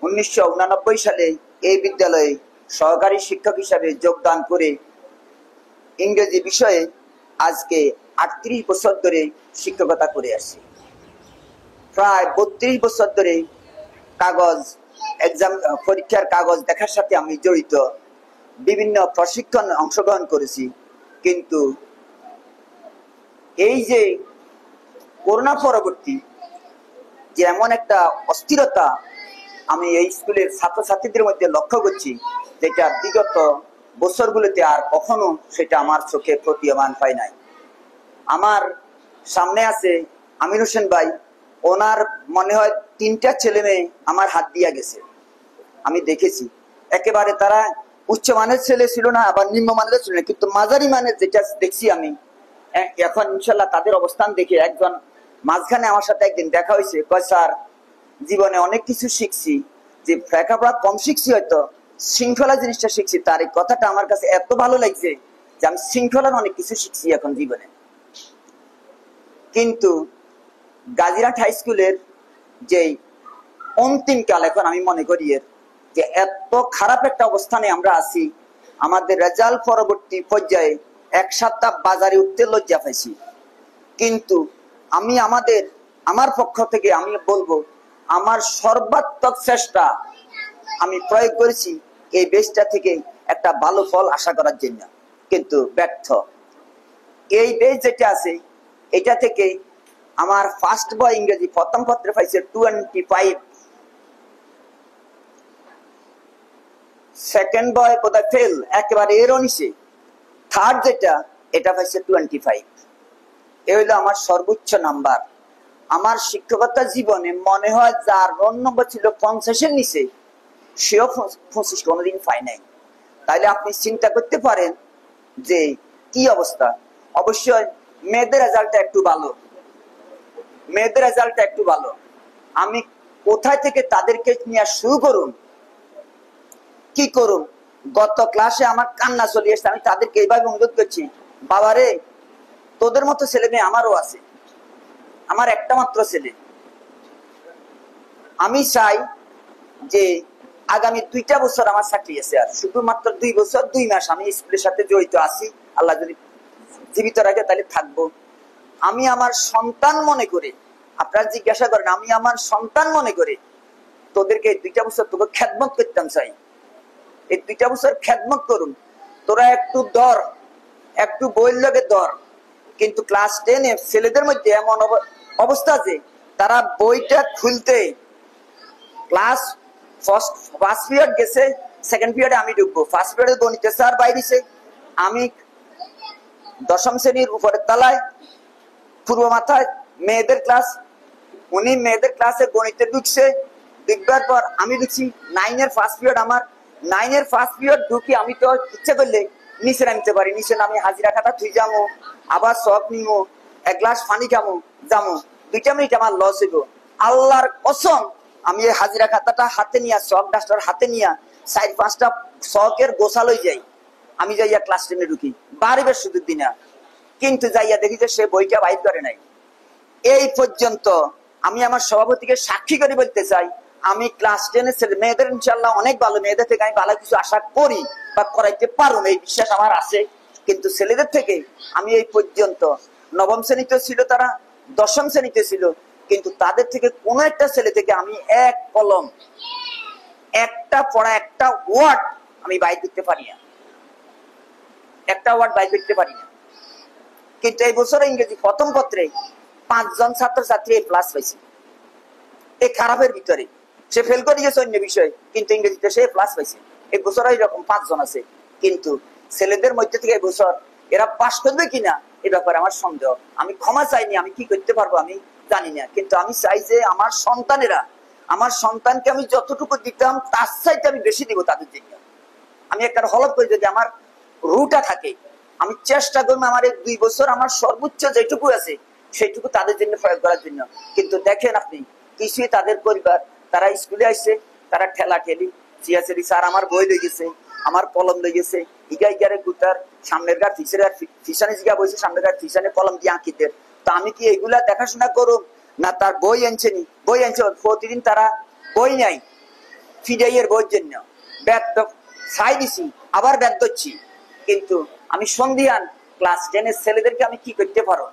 1989 সালে এই বিদ্যালয়ে সহকারী শিক্ষক হিসাবে যোগদান করে ইংরেজি বিষয়ে আজকে 38 বছর ধরে শিক্ষকতা করে আসছি। প্রায় 32 বছর ধরে কাগজ এক্সাম পরীক্ষার কাগজ দেখার সাথে আমি জড়িত, বিভিন্ন প্রশিক্ষণে অংশগ্রহণ করেছি। কিন্তু এই যে করোনা পরবর্তী যে এমন একটা অস্থিরতা আমি এই স্কুলের ছাত্রছাত্রীদের মধ্যে লক্ষ্য করছি, যেটা বিগত বছরগুলোতে আর কখনো সেটা আমার চোখে প্রতীয়মান হয় নাই। আমার সামনে আছে আমির হোসেন ভাই, ওনার মনে হয় 3টা ছেলে মেয়ে আমার হাত দিয়া গেছে। আমি দেখেছি একেবারে তারা উচ্চমানের ছেলে ছিল না, আবার নিম্নমানের ছিল না, কিন্তু মাঝারি মানের যেটা দেখছি আমি এখন ইনশাল্লাহ তাদের অবস্থান দেখে একজন মাঝখানে আমার সাথে একদিন দেখা হয়েছে, কয় স্যার জীবনে অনেক কিছু শিখছি, যে লেখাপড়া কম শিখছি, হয়তো শৃঙ্খলা জিনিসটা শিখছি। তার এই কথাটা আমার কাছে এত ভালো লাগছে যে আমি শৃঙ্খলার অনেক কিছু শিখছি এখন জীবনে। কিন্তু গাজীরহাট হাই স্কুলের যে অন্তিম কাল, এখন আমি মনে করি যে এত খারাপ একটা অবস্থানে আমরা আছি, আমাদের রেজাল্ট পরবর্তী পর্যায়ে 1 সপ্তাহ বাজারে উঠতে লজ্জা পাইছি। কিন্তু আমি আমার পক্ষ থেকে আমি বলবো, আমার সর্বাত্মক চেষ্টা আমি প্রয়োগ করেছি এই বেচটা থেকে একটা ভালো ফল আশা করার জন্য, কিন্তু ব্যর্থ। এই বেচ যেটা আছে এটা থেকে আমার ফার্স্ট বয় ইংরেজি প্রথম পত্রে পাইছে 25, সেকেন্ড বয় কোথায় ফেল একেবারে এর নিচে, থার্ড যেটা এটা পাইছে 25। এ হইলো আমার সর্বোচ্চ নাম্বার। আমার শিক্ষকতা জীবনে মনে হয় যার রোল নম্বর ছিল 50-এর নিচে, সেও 25 কোনোদিন পায় নাই। তাইলে আপনি চিন্তা করতে পারেন যে কি অবস্থা। অবশ্যই মেয়েদের রেজাল্টটা একটু ভালো, আমি কোথায় থেকে তাদেরকে নিয়ে শুরু করুন, কি করুন। গত ক্লাসে আমার কান্না চলে এসছে, আমি তাদেরকে এইভাবে অনুরোধ করছি, বাবারে তোদের মতো ছেলে মেয়ে আমারও আছে, আমার একটা মাত্র ছেলে। আমি চাই যে আগামী 2টা বছর আমার চাকরি আছে, আর শুধুমাত্র 2 বছর 2 মাস আমি স্কুলের সাথে জড়িত আছি, আল্লাহ যদি জীবিত রাখে তাহলে থাকবো। আমি আমার সন্তান মনে করে, আপনারা জিজ্ঞাসা করেন, আমি আমার সন্তান মনে করে তোদেরকে 2টা বছর তোকে খেদমত করতাম চাই। এই 2টা বছর খেদমত করুন, তোরা একটু বইয়ের লগে ধর। কিন্তু ক্লাস 10-এ ছেলেদের মধ্যে এমন অবস্থা যে তারা বইটা খুলতে ক্লাস ফার্স্ট পিরিয়ড গেছে, সেকেন্ড পিরিয়ডে আমি ঢুকবো, ফার্স্ট পিরিয়ডে গণিত স্যার বাইরেছে, আমি 10ম শ্রেণীর উপরের তলায় পূর্ব মাথায় মেয়েদের ক্লাস, উনি মেয়েদের ক্লাসে গণিতে ঢুকছে, ঢুকবার পর আমি ঢুকছি 9-এর ফার্স্ট পিরিয়ড। আমার 9-এর ফার্স্ট পিরিয়ড ঢুকি আমি তো ইচ্ছে করলে নিচে নামতে পারি, নিচে নামি হাজিরা খাতা থুই যাবো, আবার সব নিমো, 1 গ্লাস পানি খামো যাবো, 2টা মিনিট আমার লস হইব। আল্লাহর কসম আমি এই হাজিরা খাতাটা হাতে নিয়ে, চক ডাস্টার হাতে নিয়ে 4-5টা চকের গোছা লই যাই, আমি যাইয়া ক্লাস 10-এ ঢুকি, বাড়িবার সুযোগ দিই না। কিন্তু যাইয়া দেখি যে সে বইটা বাইর করে নাই। এই পর্যন্ত আমি আমার সভাপতিকে সাক্ষী করে বলতে চাই, আমি ক্লাস 10-এর ছেলে মেয়েদের ইনশাল্লাহ অনেক ভালো, মেয়েদের থেকে আমি ভালো কিছু আশা করি বা করাইতে পারবো, এই বিশ্বাস আমার আছে। কিন্তু ছেলেদের থেকে আমি এই পর্যন্ত 9ম শ্রেণীতে ছিল, তারা 10ম শ্রেণীতে ছিল, কিন্তু তাদের থেকে কোনো একটা ছেলে থেকে আমি এক কলম, একটা পড়া, একটা ওয়ার্ড আমি বাইর করতে পারি না, একটা ওয়ার্ড বাইর করতে পারি না। কিন্তু এই বছর ইংরেজি প্রথম পত্রে 5 জন ছাত্রছাত্রী A+ পাইছে। এই খারাপের ভিতরে সে ফেল করে গেছে অন্য বিষয়, কিন্তু ইংরেজিতে সে A+ পাইছে। এই বছর এরকম 5 জন আছে, কিন্তু ছেলেদের মধ্যে থেকে এই বছর এরা পাস করবে কিনা এ ব্যাপারে আমার সন্দেহ। আমি ক্ষমা চাইনি, আমি কি করতে পারবো আমি জানি না, কিন্তু আমি চাই যে আমার সন্তানকে আমি যতটুকু দিতাম তার চাইতে আমি বেশি দিব তাদের জন্য। আমি একটা হলফ করি, যদি আমার রুটা থাকে আমি চেষ্টা করবো আমার এই 2 বছর আমার সর্বোচ্চ যেটুকু আছে সেইটুকু তাদের জন্য প্রয়োগ করার জন্য। কিন্তু দেখেন আপনি কিছুই তাদের পরিবার, তারা স্কুলে আসছে, তারা ঠেলা ঠেলি চিয়াচিলি, স্যার আমার বই লই গেছে, আমার কলম লই গেছে, ইগারে গুতার সামনের গার ফিসানে জিগা বইছে, সামনের গার ফিসানে কলম দিয়ে আঁকিদের। তো আমি কি এগুলা দেখাশোনা করব না? তার বই আনছে নি, বই আনছে প্রতিদিন, তারা বই নাই, ফিডাইয়ের বইয়ের জন্য ব্যর্থ ছাই দিছি, আবার ব্যর্থ হচ্ছি। কিন্তু আমি সন্ধিয়ান ক্লাস 10-এর ছেলেদেরকে আমি কি করতে পারো,